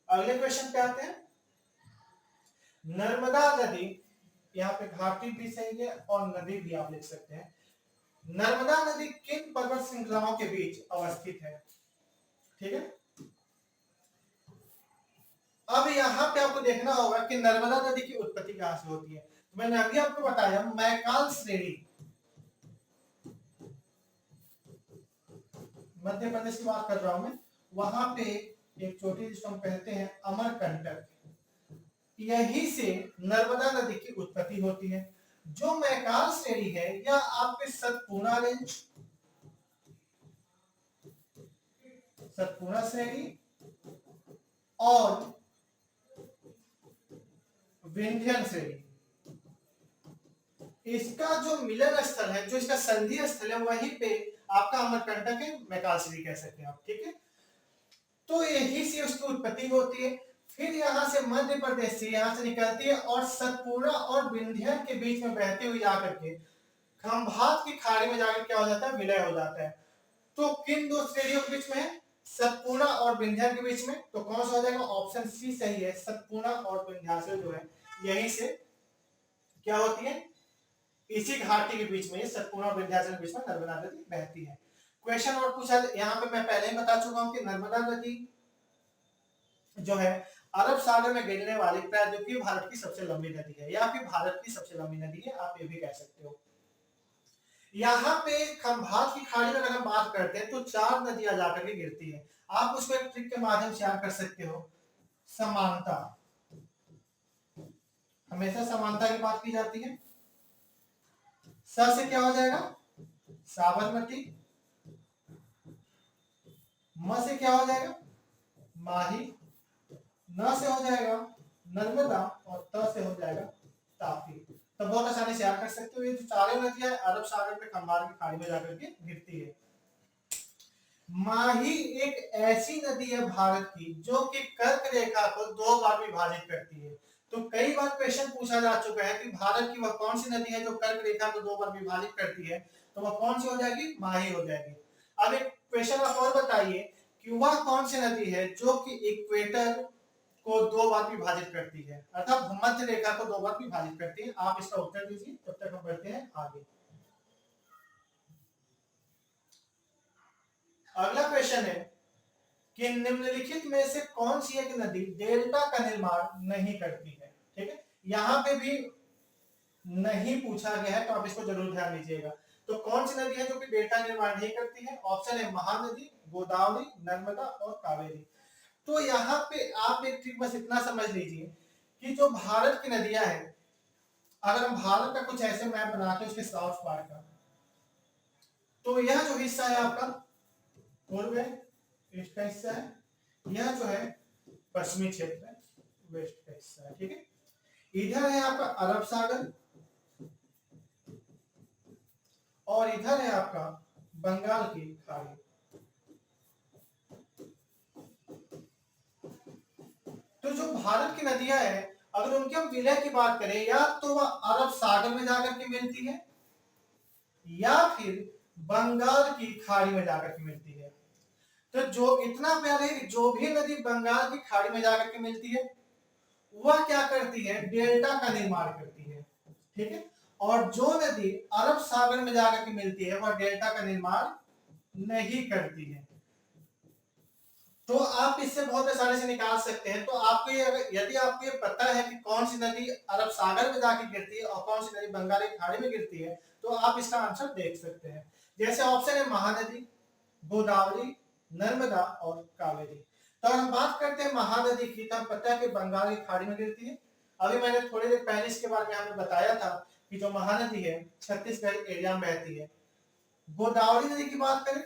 [SPEAKER 1] अगले क्वेश्चन पे आते हैं। नर्मदा नदी, यहाँ पे घाटी भी सही है और नदी भी आप लिख सकते हैं। नर्मदा नदी किन पर्वत श्रृंखलाओं के बीच अवस्थित है? ठीक है। अब यहाँ पे आपको देखना होगा कि नर्मदा नदी की उत्पत्ति कहां से होती है। तो मैंने अभी आपको बताया मैकाल श्रेणी, मध्य प्रदेश की बात कर रहा हूं मैं, वहां पे एक चोटी जिसको हम कहते हैं अमरकंटक, यही से नर्मदा नदी की उत्पत्ति होती है। जो मैकाल श्रेणी है या आपके सतपूर्णा रेंज, सतपूर्णा श्रेणी और विंध्यन श्रेणी, इसका जो मिलन स्थल है, जो इसका संधि स्थल है, वहीं पे आपका अमरकंटक है, मैकाल श्रेणी कह सकते हैं आप। ठीक है, तो यही से उसकी उत्पत्ति होती है। फिर यहाँ से मध्य प्रदेश से यहाँ से निकलती है और सतपूर्णा और विंध्यन के बीच में बहते हुए जाकर के खंभात की खाड़ी में जाकर क्या हो जाता है, विलय हो जाता है। तो किन दो श्रेणियों के बीच में है, सतपूर्णा और विंध्याचल के बीच में। तो कौन सा हो जाएगा, ऑप्शन सी सही है, सतपूर्णा और विंध्याचल जो है यही से क्या होती है, इसी घाटी के बीच में, सतपूर्णा और विंध्याचल के बीच में नर्मदा नदी बहती है। क्वेश्चन और पूछा, यहाँ पे मैं पहले ही बता चुका हूं कि नर्मदा नदी जो है अरब सागर में गिरने वाली प्रायद्वीपीय भारत की सबसे लंबी नदी है, या फिर भारत की सबसे लंबी नदी है, आप ये भी कह सकते हो। यहाँ पे खंभात की खाड़ी में अगर हम बात करते हैं तो 4 नदियां जाकर के गिरती है। आप उसको एक ट्रिक के माध्यम से याद कर सकते हो, समानता, हमेशा समानता की बात की जाती है। स से क्या हो जाएगा, साबरमती, म से क्या हो जाएगा, माही, न से हो जाएगा नर्मदा और त से हो जाएगा तापी। तो बहुत आसानी से याद कर सकते हो, ये जो चारों नदियां अरब सागर में खंभात की खाड़ी में जाकर के गिरती है। माही एक ऐसी नदी है भारत की जो कि कर्क रेखा को 2 बार विभाजित करती है। तो कई बार क्वेश्चन पूछा जा चुका है कि भारत की वह कौन सी नदी है जो कर्क रेखा को 2 बार विभाजित करती है, तो वह कौन सी हो जाएगी, माही हो जाएगी। अब एक क्वेश्चन आप और बताइए कि वह कौन सी नदी है जो कि इक्वेटर को 2 बार विभाजित करती है, अर्थात भूमध्य रेखा को 2 बार विभाजित करती है। आप इसका उत्तर दीजिए, तब तक हम बढ़ते हैं आगे। अगला क्वेश्चन है कि निम्नलिखित में से कौन सी एक नदी डेल्टा का निर्माण नहीं करती है। ठीक है, यहां पे भी नहीं पूछा गया है, तो आप इसको जरूर ध्यान दीजिएगा। तो कौन सी नदी है जो कि डेल्टा निर्माण नहीं करती है, ऑप्शन है महानदी, गोदावरी, नर्मदा और कावेरी। तो यहाँ पे आप एक ट्रिक बस इतना समझ लीजिए कि जो भारत की नदियां हैं, अगर हम भारत का कुछ ऐसे मैप बनाते हैं उसके साउथ पार्ट का, तो यह जो हिस्सा है आपका पूर्व है, ईस्ट का हिस्सा है, यह जो है पश्चिमी क्षेत्र है, वेस्ट का हिस्सा है। ठीक है, इधर है आपका अरब सागर और इधर है आपका बंगाल की खाड़ी। तो जो भारत की नदियां हैं, अगर उनके हम विलय की बात करें, या तो वह अरब सागर में जाकर के मिलती है या फिर बंगाल की खाड़ी में जाकर के मिलती है। तो जो इतना प्यार है, जो भी नदी बंगाल की खाड़ी में जाकर के मिलती है वह क्या करती है, डेल्टा का निर्माण करती है। ठीक है, और जो नदी अरब सागर में जाकर के मिलती है वह डेल्टा का निर्माण नहीं करती है। तो आप इससे बहुत आसानी से निकाल सकते हैं। तो आपको ये, यदि आपको ये पता है कि कौन सी नदी अरब सागर में जाकर गिरती है और कौन सी नदी बंगाल की खाड़ी में गिरती है, तो आप इसका आंसर देख सकते हैं। जैसे ऑप्शन है महानदी, गोदावरी, नर्मदा और कावेरी। तो अगर हम बात करते हैं महानदी की, तो पता है कि बंगाल की खाड़ी में गिरती है। अभी मैंने थोड़ी देर पहले इसके बारे में हमें बताया था कि जो महानदी है छत्तीसगढ़ एरिया में बहती है। गोदावरी नदी की बात करें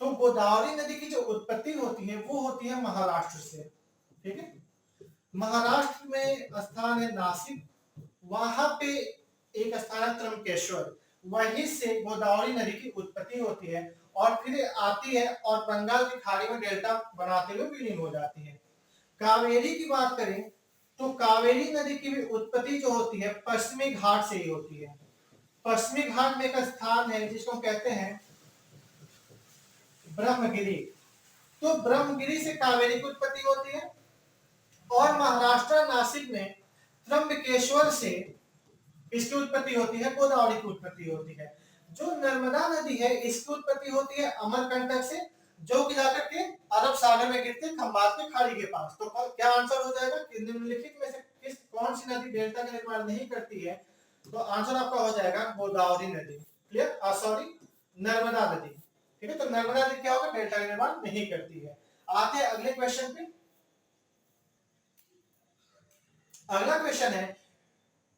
[SPEAKER 1] तो गोदावरी नदी की जो उत्पत्ति होती है वो होती है महाराष्ट्र से। ठीक है, महाराष्ट्र में स्थान है नासिक, वहां पे एक स्थान है त्र्यंबकेश्वर, वहीं से गोदावरी नदी की उत्पत्ति होती है और फिर आती है और बंगाल की खाड़ी में डेल्टा बनाते हुए विलीन हो जाती है। कावेरी की बात करें तो कावेरी नदी की भी उत्पत्ति जो होती है पश्चिमी घाट से ही होती है। पश्चिमी घाट में एक स्थान है जिसको कहते हैं ब्रह्मगिरी। तो ब्रह्मगिरी से कावेरी की उत्पत्ति होती है और महाराष्ट्र नासिक में त्र्यंबकेश्वर से इसकी उत्पत्ति होती है, गोदावरी की उत्पत्ति होती है। जो नर्मदा नदी है इसकी उत्पत्ति होती है अमरकंटक से, जो कि जाकर के अरब सागर में गिरती है खंबात के खाड़ी के पास। तो क्या आंसर हो जाएगा कि निम्नलिखित में से किस कौन सी नदी डेल्टा का निर्माण नहीं करती है? तो आंसर आपका हो जाएगा गोदावरी नदी। क्लियर? सॉरी, नर्मदा नदी। ठीक है, तो नर्मदा नदी क्या होगा? डेल्टा का निर्माण नहीं करती है। आते हैं अगले क्वेश्चन पे। अगला क्वेश्चन है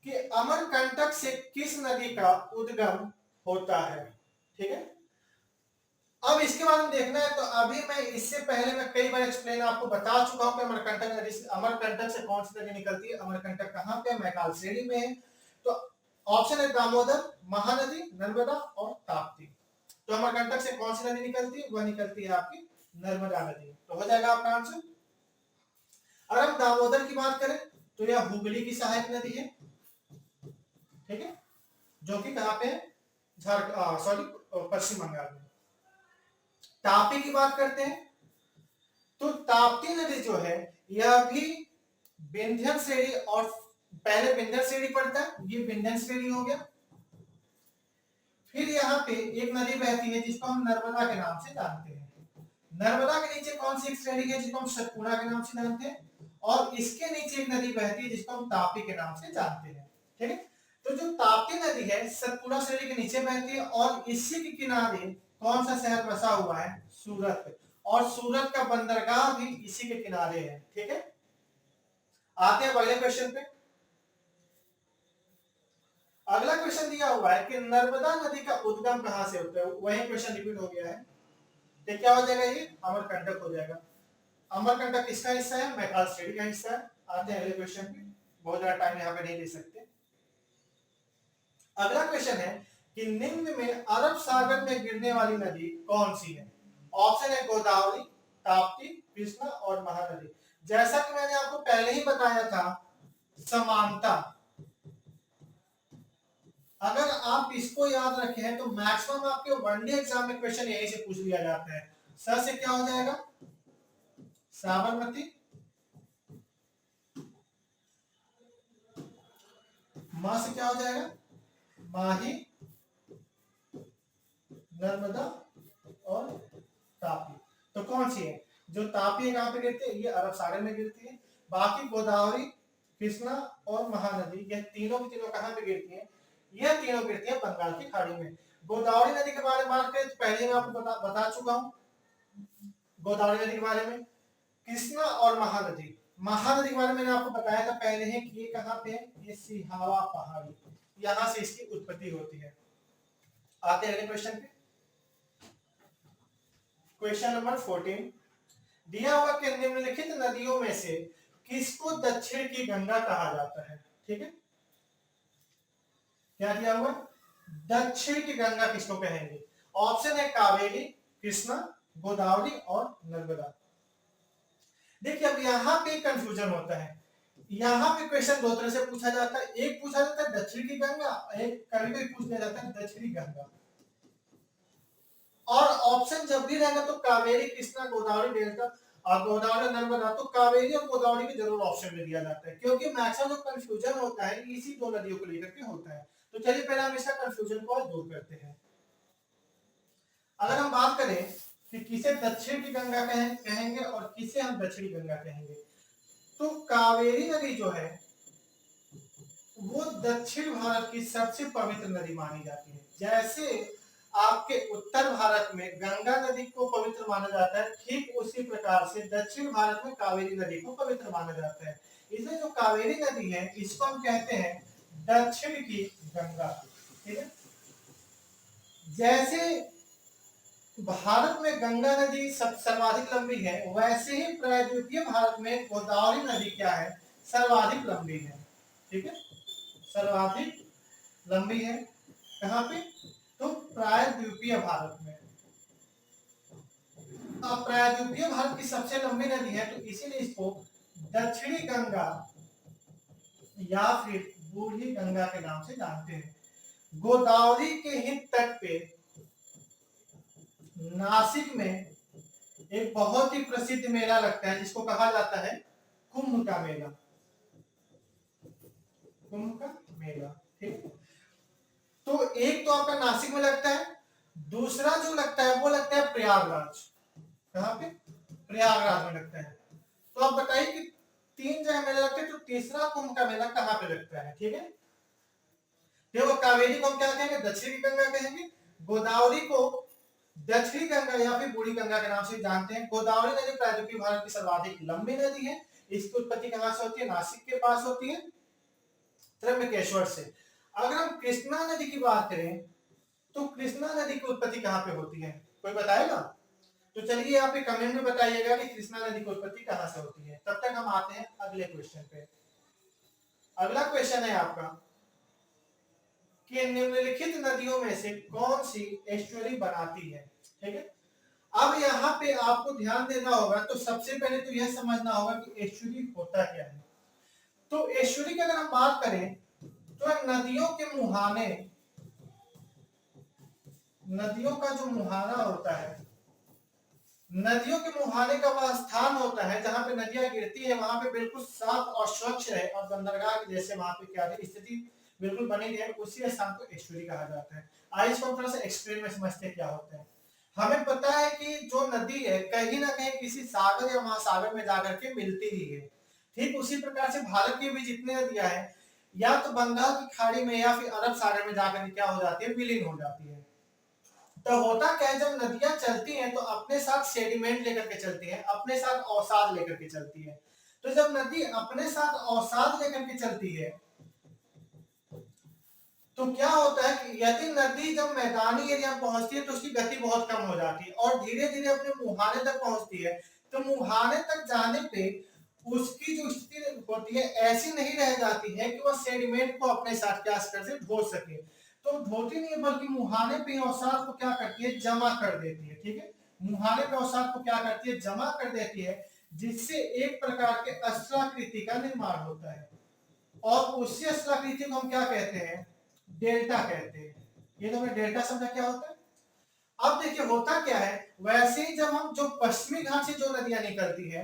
[SPEAKER 1] कि अमरकंटक से किस नदी का उद्गम होता है? ठीक है, अब इसके बाद में देखना है। तो अभी मैं इससे पहले मैं कई बार एक्सप्लेन आपको बता चुका हूं कि अमरकंटक नदी से, अमरकंटक से कौन सी नदी निकलती है, अमरकंटक कहां पे है, मैकाल श्रेणी में है। तो ऑप्शन है दामोदर, महानदी, नर्मदा और ताप्ती। तो अमरकंटक से कौन सी नदी निकलती है? वह निकलती है आपकी नर्मदा नदी। तो हो जाएगा आपका आंसर। अगर हम दामोदर की बात करें तो यह हुगली की सहायक नदी है। ठीक है, जो कि कहां पे है? पश्चिम बंगाल में। ताप्ती की बात करते हैं तो ताप्ती नदी जो है यह भी विंध्यन श्रेणी, और पहले विंध्यन श्रेणी पड़ता है, ये विंध्यन श्रेणी हो गया। फिर यहाँ पे एक नदी बहती है जिसको हम नर्मदा के नाम से जानते हैं। नर्मदा के नीचे कौन सी एक श्रेणी है जिसको हम सतपुड़ा के नाम से जानते हैं, और इसके नीचे एक नदी बहती है जिसको हम ताप्ती के नाम से जानते हैं। ठीक है, तो जो ताप्ती नदी है सतपुड़ा श्रेणी के नीचे बहती है, और इसी के किनारे कौन सा शहर बसा हुआ है? सूरत। और सूरत का बंदरगाह भी इसी के किनारे है। ठीक है, आते हैं अगले क्वेश्चन पे। अगला क्वेश्चन दिया हुआ है कि नर्मदा नदी का उद्गम कहां से होता है? वही क्वेश्चन रिपीट हो गया है। तो क्या हो जाएगा? ये अमरकंटक हो जाएगा। अमरकंटक किसका हिस्सा है? मैकाल श्रेणी का हिस्सा है। आते हैं अगले क्वेश्चन पे, बहुत ज्यादा टाइम यहाँ पे नहीं ले सकते। अगला क्वेश्चन है कि निम्न में अरब सागर में गिरने वाली नदी कौन सी है? ऑप्शन है गोदावरी, ताप्ती, कृष्णा और महानदी। जैसा कि मैंने आपको पहले ही बताया था, समानता, अगर आप इसको याद रखे हैं तो मैक्सिमम आपके वनडे एग्जाम में क्वेश्चन यही से पूछ लिया जाता है। सर से क्या हो जाएगा? साबरमती, मां से क्या हो जाएगा? माही, नर्मदा और तापी। तो कौन सी है? जो तापी है कहां पे गिरती है? ये अरब सागर में गिरती है। बाकी गोदावरी, कृष्णा और महानदी, ये तीनों की तीनों कहां पे गिरती है? ये तीनों गिरती है बंगाल की खाड़ी में। गोदावरी नदी के बारे में बात करें तो पहले मैं आपको बता चुका हूं गोदावरी नदी के बारे में। कृष्णा और महानदी, महानदी के बारे में मैंने आपको बताया था पहले ही कि ये कहां पे है? ये सिहावा पहाड़ी, यहां से इसकी उत्पत्ति होती है। आते हैं अगले क्वेश्चन पे। क्वेश्चन नंबर 14 दिया हुआ कि निम्नलिखित नदियों में से किसको दक्षिण की गंगा कहा जाता है? ठीक है, क्या दिया हुआ? दक्षिण की गंगा किसको कहेंगे? ऑप्शन है कावेरी, कृष्णा, गोदावरी और नर्मदा। देखिए अब यहाँ पे कंफ्यूजन होता है। यहाँ पे क्वेश्चन दो तरह से पूछा जाता है। एक पूछा जाता है दक्षिण की गंगा, एक कभी कभी पूछ लिया जाता है दक्षिणी गंगा। और ऑप्शन जब भी रहेगा तो कावेरी, कृष्णा, गोदावरी, डेल्टा और गोदावरी, नर्मदा, तो कावेरी और गोदावरी के जरूर ऑप्शन में दिया जाता है, क्योंकि मैक्सिमम जो कंफ्यूजन होता है इसी दो नदियों को लेकर के होता है। तो चलिए पहले हम इसका कंफ्यूजन को दूर करते हैं। अगर हम बात करें कि किसे दक्षिण की गंगा कहेंगे और किसे हम दक्षिणी गंगा कहेंगे, तो कावेरी नदी जो है वो दक्षिण भारत की सबसे पवित्र नदी मानी जाती है। जैसे आपके उत्तर भारत में गंगा नदी को पवित्र माना जाता है, ठीक उसी प्रकार से दक्षिण भारत में कावेरी नदी को पवित्र माना जाता है। इसलिए जो कावेरी नदी है इसको हम कहते हैं दक्षिण की गंगा। ठीक है, जैसे भारत में गंगा नदी सर्वाधिक लंबी है, वैसे ही प्रायद्वीपीय भारत में गोदावरी नदी क्या है? सर्वाधिक लंबी है। ठीक है, सर्वाधिक लंबी है कहां पे? तो प्रायद्वीपीय भारत में। अब प्रायद्वीपीय भारत की सबसे लंबी नदी है तो इसीलिए इसको दक्षिणी गंगा या फिर बूढ़ी गंगा के नाम से जानते हैं। गोदावरी के ही तट पे नासिक में एक बहुत ही प्रसिद्ध मेला लगता है जिसको कहा जाता है कुंभ का मेला। कुंभ का मेला, ठीक। तो एक तो आपका नासिक में लगता है, दूसरा जो लगता है वो लगता है प्रयागराज। कहाँ पे? प्रयागराज में लगता है। तो आप बताइए कि 3 जगह मेला लगता है, तो तीसरा कुंभ का मेला कहाँ पे लगता है? ठीक है, देखो कावेरी को हम क्या कहेंगे? दक्षिणी गंगा कहेंगे। गोदावरी को दक्षिणी गंगा या फिर बूढ़ी गंगा के नाम से जानते हैं। गोदावरी नदी प्रायद्वीपीय भारत की सर्वाधिक लंबी नदी है। इसकी उत्पत्ति कहां से होती है? नासिक के पास होती है, त्र्यंबकेश्वर से। अगर हम कृष्णा नदी की बात करें तो कृष्णा नदी की उत्पत्ति कहां पे होती है? कोई बताएगा? तो चलिए आप कमेंट में बताइएगा कि कृष्णा नदी की उत्पत्ति कहां से होती है। तब तक हम आते हैं अगले क्वेश्चन पे। अगला क्वेश्चन है आपका कि निम्नलिखित नदियों में से कौन सी एस्चुअरी बनाती है? ठीक है, अब यहाँ पे आपको ध्यान देना होगा। तो सबसे पहले तो यह समझना होगा कि एस्चुअरी होता क्या है। तो एस्चुअरी की अगर हम बात करें तो नदियों के मुहाने, नदियों का जो मुहाना होता है, नदियों के मुहाने का वह स्थान होता है जहां पे नदियां गिरती है, वहां पे बिल्कुल साफ और स्वच्छ है और बंदरगाह के जैसे वहां पे क्या है स्थिति बिल्कुल बनी रहे, उसी स्थान को एस्चुअरी कहा जाता है। आइए इसको हम थोड़ा सा एक्सप्लेन में समझते हैं क्या होता है। हमें पता है कि जो नदी है कहीं ना कहीं किसी सागर या महासागर में जाकर के मिलती ही है। ठीक उसी प्रकार से भारत की भी जितनी नदियां हैं या तो बंगाल की खाड़ी में या फिर अरब सागर में जाकर क्या हो जाती है? विलीन हो जाती है। तो होता क्या है, जब नदियां चलती हैं तो अपने साथ सेडिमेंट लेकर के चलती हैं, अपने साथ अवसाद लेकर के चलती है। तो जब नदी अपने साथ अवसाद लेकर के चलती है तो क्या होता है कि यदि नदी जब मैदानी एरिया में पहुंचती है तो उसकी गति बहुत कम हो जाती है और धीरे धीरे अपने मुहाने तक पहुंचती है। तो मुहाने तक जाने पे उसकी जो स्थिति होती है ऐसी नहीं रह जाती है कि वह सेडिमेंट को अपने साथ क्या कर से ढो सके। तो ढोती नहीं है बल्कि मुहाने पे अवसाद को क्या करती है? जमा कर देती है। ठीक है, मुहाने पे अवसाद को क्या करती है? जमा कर देती है, जिससे एक प्रकार के अस्त्राकृति का निर्माण होता है और उसी अस्त्राकृति को हम क्या कहते हैं? डेल्टा कहते हैं। ये तो हमें डेल्टा समझा क्या होता है। अब देखिए होता क्या है, वैसे ही जब हम जो पश्चिमी घाट से जो नदियां निकलती है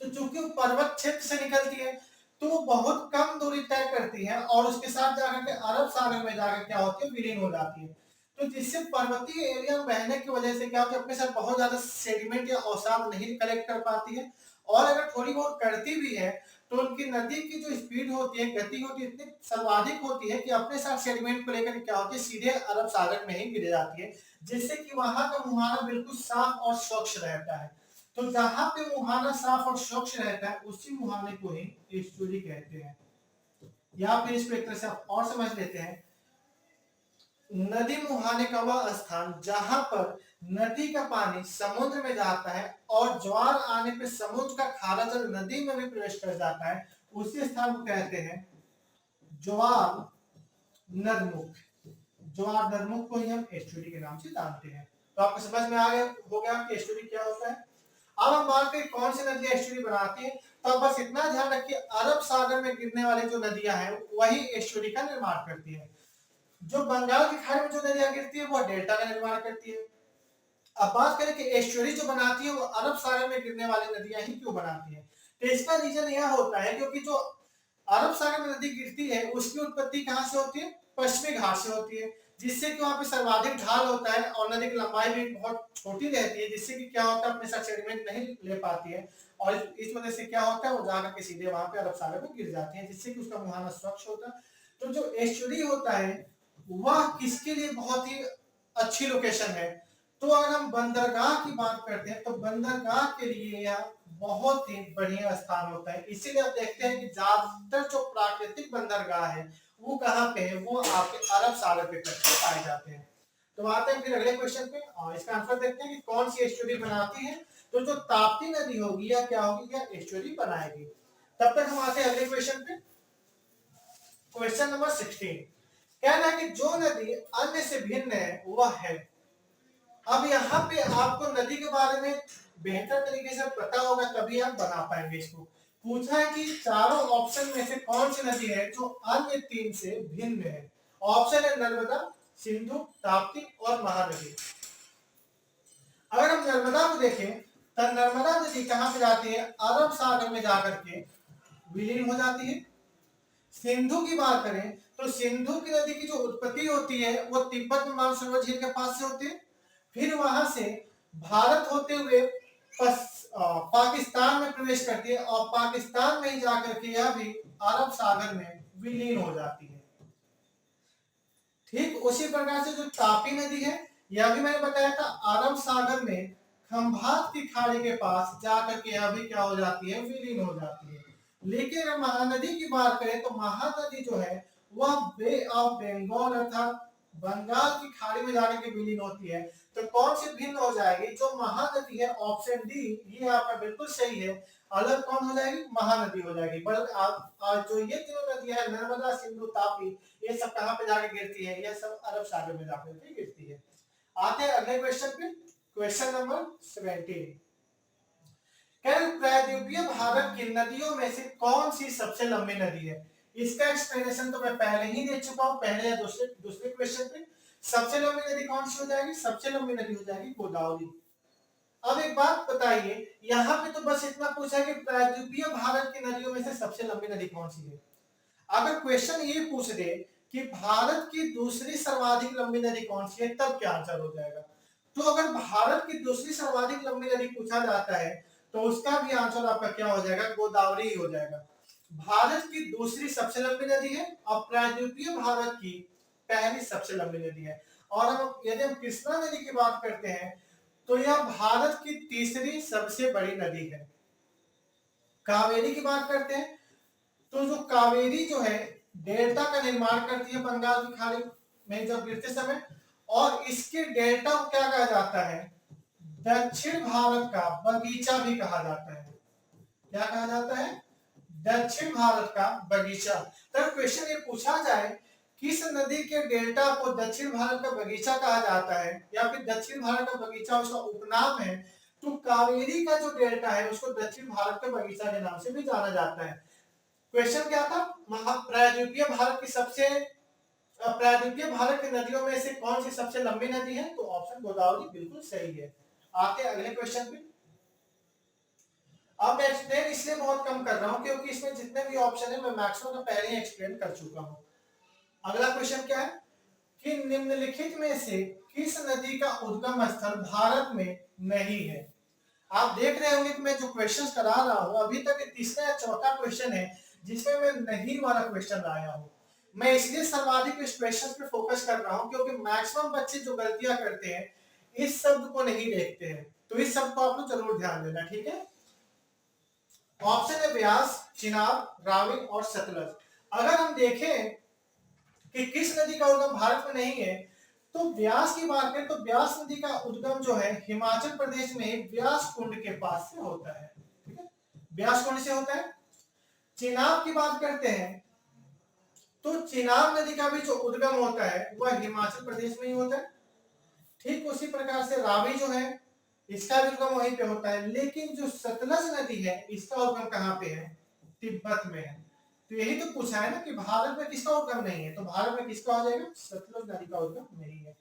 [SPEAKER 1] तो चूंकि पर्वत क्षेत्र से निकलती है तो वो बहुत कम दूरी तय करती है और उसके साथ जाकर के अरब सागर में जाकर क्या होती है? विलीन हो जाती है। तो जिससे पर्वतीय एरिया में बहने की वजह से क्या होता है? अपने साथ बहुत ज्यादा सेडिमेंट या अवसाद नहीं कलेक्ट कर पाती है और अगर थोड़ी बहुत करती भी है तो उनकी नदी की जो स्पीड होती है, गति होती है, इतनी सर्वाधिक होती है कि अपने साथ सेडिमेंट को लेकर क्या होती है? सीधे अरब सागर में ही गिर जाती है, जिससे कि वहां का मुहाना बिल्कुल साफ और स्वच्छ रहता है। तो जहां पे मुहाना साफ और स्वच्छ रहता है उसी मुहाने को ही एस्चुअरी कहते हैं। या फिर इसको एक तरह से आप और समझ लेते हैं, नदी मुहाने का वह स्थान जहां पर नदी का पानी समुद्र में जाता है और ज्वार आने पे समुद्र का खारा जल नदी में भी प्रवेश कर जाता है, उसी स्थान को कहते हैं ज्वार नदमुख। ज्वार नदमुख को ही हम एस्चुअरी के नाम से जानते हैं। तो आपको समझ में आ गया हो गया कि एस्चुअरी क्या होता है। अब हम बात करें कौन सी नदियां एस्चुअरी बनाती है, तो अब बस इतना ध्यान रखिए अरब सागर में गिरने वाली जो नदियां हैं वही एस्चुअरी का निर्माण करती है। जो बंगाल की खाड़ी में जो नदियां गिरती है वो डेल्टा का निर्माण करती है। अब बात करें कि एस्चुअरी जो बनाती है वो अरब सागर में गिरने वाली नदियां ही क्यों बनाती है? तो इसका रीजन यह होता है क्योंकि जो अरब सागर में नदी गिरती है उसकी उत्पत्ति कहां से होती है? पश्चिमी घाट से होती है, जिससे कि वहां पे सर्वाधिक ढाल होता है और नदी की लंबाई भी बहुत छोटी रहती है, जिससे कि क्या होता है? अपने साथ सेडिमेंट नहीं ले पाती है और इस वजह से क्या होता है? वो जाकर के सीधे वहां पे अरब सागर में गिर जाती है, जिससे कि उसका मुहाना स्वच्छ होता है। तो जो एस्चुअरी होता है वह किसके लिए बहुत ही अच्छी लोकेशन है? तो अगर हम बंदरगाह की बात करते हैं तो बंदरगाह के लिए यह बहुत ही बढ़िया स्थान होता है। इसीलिए आप देखते हैं कि ज्यादातर जो प्राकृतिक बंदरगाह है वो कहाँ पे है? वो आपके अरब सागर के तट पे पाए जाते हैं। तो आते हैं फिर अगले क्वेश्चन पे और इसका आंसर देखते हैं कि कौन सी एस्चुअरी बनाती है। तो जो ताप्ती नदी होगी या क्या होगी? या एस्चुअरी बनाएगी। तब तक हम आते हैं अगले क्वेश्चन पे। क्वेश्चन नंबर 16 कहना है कि जो नदी अन्य से भिन्न है वह है। अब यहाँ पे आपको नदी के बारे में बेहतर तरीके से पता होगा तभी आप बना पाएंगे इसको। पूछा है कि चारों ऑप्शन में से कौन सी नदी है जो अन्य 3 से भिन्न है। ऑप्शन है नर्मदा, सिंधु, ताप्ती और महानदी। अगर हम नर्मदा को देखें तो नर्मदा नदी कहां पे जाती है? अरब सागर में जाकर के विलीन हो जाती है। सिंधु की बात करें तो सिंधु की नदी की जो उत्पत्ति होती है वो तिब्बत में मानसरोवर झील के पास से होती है, फिर वहां से भारत होते हुए पाकिस्तान में प्रवेश करती है और पाकिस्तान में ही जाकर के यह भी अरब सागर में विलीन हो जाती है। ठीक उसी प्रकार से जो तापी नदी है, यह भी मैंने बताया था अरब सागर में खंभात की खाड़ी के पास जाकर के यह भी क्या हो जाती है, विलीन हो जाती है। लेकिन अगर महानदी की बात करें तो महानदी जो है वह बे ऑफ बंगाल अर्थात बंगाल की खाड़ी में जाकर के विलीन होती है। तो कौन सी भिन्न हो जाएगी, जो महानदी है ऑप्शन डी, ये आपका बिल्कुल सही है। अलग कौन हो जाएगी, महानदी हो जाएगी। पर आप जो ये तीनों नदियां है नर्मदा सिंधु तापी, ये सब कहां पे जाके गिरती है, ये सब अरब सागर में जाकर के गिरती है। आते हैं अगले क्वेश्चन पे, क्वेश्चन नंबर 17। प्रायद्वीपीय भारत की नदियों में से कौन सी सबसे लंबी नदी है। इसका एक्सप्लेनेशन तो मैं पहले ही दे चुका हूं, पहले या दूसरे क्वेश्चन पे। सबसे लंबी नदी कौन सी हो जाएगी, सबसे लंबी नदी हो जाएगी गोदावरी। अब एक बात बताइए, यहाँ पे तो बस इतना पूछा कि प्रायद्वीपीय भारत की नदियों में से सबसे लंबी नदी कौन सी है। अगर क्वेश्चन ये पूछ दे कि भारत की दूसरी सर्वाधिक लंबी नदी कौन सी है, तब क्या आंसर हो जाएगा। तो अगर भारत की दूसरी सर्वाधिक लंबी नदी पूछा जाता है तो उसका भी आंसर आपका क्या हो जाएगा, गोदावरी ही हो जाएगा। भारत की दूसरी सबसे लंबी नदी है और प्रायद्वीपीय भारत की पहली सबसे लंबी नदी है। और यदि हम कृष्णा नदी की बात करते हैं तो यह भारत की तीसरी सबसे बड़ी नदी है। कावेरी की बात करते हैं तो जो कावेरी जो है डेल्टा का निर्माण करती है बंगाल की खाड़ी में जब गिरते समय, और इसके डेल्टा को क्या कहा जाता है, दक्षिण भारत का बगीचा भी कहा जाता है। क्या कहा जाता है, दक्षिण भारत का बगीचा। तो क्वेश्चन ये पूछा जाए किस नदी के डेल्टा को दक्षिण भारत का बगीचा कहा जाता है या फिर दक्षिण भारत का बगीचा उसका उपनाम है, तो कावेरी का जो डेल्टा है उसको दक्षिण भारत का बगीचा के नाम से भी जाना जाता है। क्वेश्चन क्या था, प्रायद्वीपीय भारत की प्रायद्वीपीय भारत की नदियों में से कौन सी सबसे लंबी नदी है, तो ऑप्शन गोदावरी बिल्कुल सही है। आते हैं अगले क्वेश्चन पे। अब मैं एक्सप्लेन इसलिए बहुत कम कर रहा हूं क्योंकि इसमें जितने भी ऑप्शन है मैं मैक्सिमम तो पहले ही एक्सप्लेन कर चुका हूं। अगला क्वेश्चन क्या है कि निम्नलिखित में से किस नदी का उद्गम स्थल भारत में नहीं है। आप देख रहे होंगे कि मैं जो क्वेश्चंस करा रहा हूं अभी तक तीसरा या चौथा क्वेश्चन है जिसमें मैं नहीं वाला क्वेश्चन लाया हूं। मैं इसलिए सर्वाधिक इस क्वेश्चन पे फोकस कर रहा हूं क्योंकि मैक्सिमम बच्चे जो गलतियां करते हैं इस शब्द को नहीं देखते हैं, तो इस शब्द को आप लोग जरूर ध्यान देना, ठीक है। ऑप्शन है व्यास, चिनाब, रावी और सतलज। अगर हम देखें कि किस नदी का उद्गम भारत में नहीं है तो व्यास की बात करें तो व्यास नदी का उद्गम जो है हिमाचल प्रदेश में व्यास कुंड के पास से होता है, ठीक है, व्यास कुंड से होता है। चिनाब की बात करते हैं तो चिनाब नदी का भी जो उद्गम होता है वह हिमाचल प्रदेश में ही होता है। ठीक उसी प्रकार से रावी जो है इसका भी उद्गम वहीं पे होता है, लेकिन जो सतलज नदी है इसका उद्गम कहाँ पे है, तिब्बत में है। तो यही तो पूछा है ना कि भारत में किसका उद्गम नहीं है, तो भारत में किसका हो जाएगा, सतलज नदी का उद्गम नहीं है।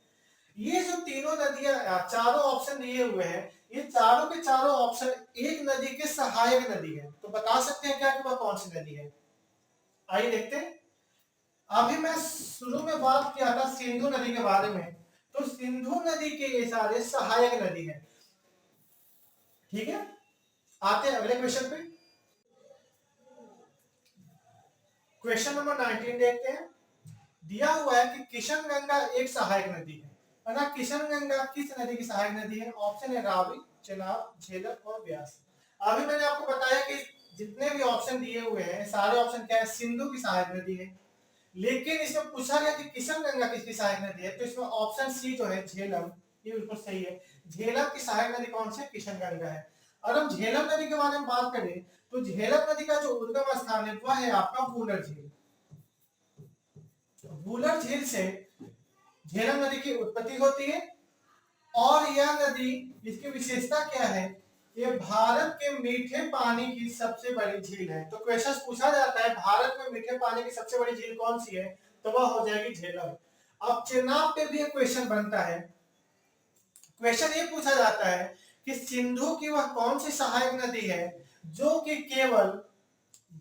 [SPEAKER 1] ये जो तीनों नदियां चारों ऑप्शन दिए हुए हैं ये चारों के चारों ऑप्शन एक नदी के सहायक नदी है, तो बता सकते हैं क्या कि वह कौन सी नदी है। आइए देखते हैं। अभी मैं शुरू में बात किया था सिंधु नदी के बारे में, तो सिंधु नदी के ये सारे सहायक नदी है, ठीक है। आते हैं अगले क्वेश्चन पे, क्वेश्चन नंबर 19 देखते हैं। दिया हुआ है कि किशनगंगा एक सहायक नदी है, अगर किशनगंगा किस नदी की सहायक नदी है, ऑप्शन है रावी, चेनाब, झेलम और व्यास। अभी मैंने आपको बताया कि जितने भी ऑप्शन दिए हुए हैं सारे ऑप्शन क्या है, सिंधु की सहायक नदी है। लेकिन इसमें पूछा गया कि किशनगंगा किसकी सहायक नदी है, तो इसमें ऑप्शन सी जो है झेलम, ये बिल्कुल सही है। झेलम की सहायक नदी कौन सी है, किशनगंगा है। और हम झेलम नदी के बारे में बात करें तो झेलम नदी का जो उद्गम स्थान है वह है आपका वुलर झील। वुलर झील से झेलम नदी की उत्पत्ति होती है और यह नदी, इसकी विशेषता क्या है, ये भारत के मीठे पानी की सबसे बड़ी झील है। तो क्वेश्चन पूछा जाता है भारत में मीठे पानी की सबसे बड़ी झील कौन सी है, तो वह हो जाएगी झेलम। अब चेनाब पे भी एक क्वेश्चन बनता है, क्वेश्चन ये पूछा जाता है कि सिंधु की वह कौन सी सहायक नदी है जो कि केवल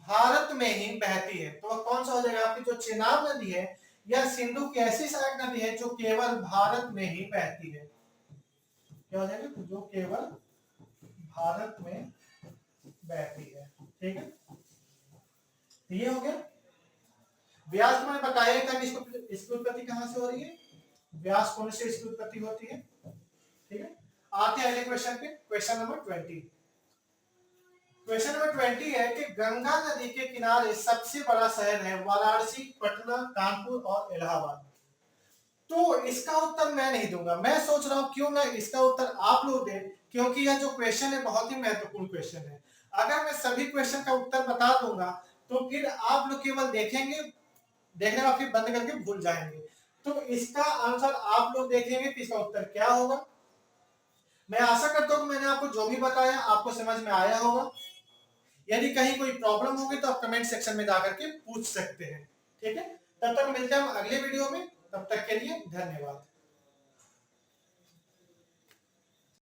[SPEAKER 1] भारत में ही बहती है, तो वह कौन सा हो जाएगा आपकी जो चेनाब नदी है या सिंधु की ऐसी सहायक नदी है जो केवल भारत में ही बहती है। क्या हो जाएगा, जो केवल भारत में बहती है। ठीक है, ये हो गया। व्यास को मैंने बताया था कि इसकी उत्पत्ति कहां से हो रही है, व्यास कोण से इसकी उत्पत्ति होती है। ठीक है, आते हैं अगले क्वेश्चन पे, क्वेश्चन नंबर 20। क्वेश्चन नंबर 20 है कि गंगा नदी के किनारे सबसे बड़ा शहर है वाराणसी, पटना, कानपुर और इलाहाबाद। तो इसका उत्तर मैं नहीं दूंगा, मैं सोच रहा हूं क्यों ना इसका उत्तर आप लोग दें, क्योंकि यह जो क्वेश्चन है बहुत ही महत्वपूर्ण क्वेश्चन है। अगर मैं सभी क्वेश्चन का उत्तर बता दूंगा तो फिर आप लोग केवल देखेंगे, देखने का फिर बंद करके भूल जाएंगे। तो इसका आंसर आप लोग देखेंगे कि इसका उत्तर क्या होगा। मैं आशा करता हूं कि मैंने आपको जो भी बताया आपको समझ में आया होगा। यदि कहीं कोई प्रॉब्लम होगी तो आप कमेंट सेक्शन में जाकर के पूछ सकते हैं। ठीक है, तब तक मिलते हैं हम अगले वीडियो में, तब तक के लिए धन्यवाद।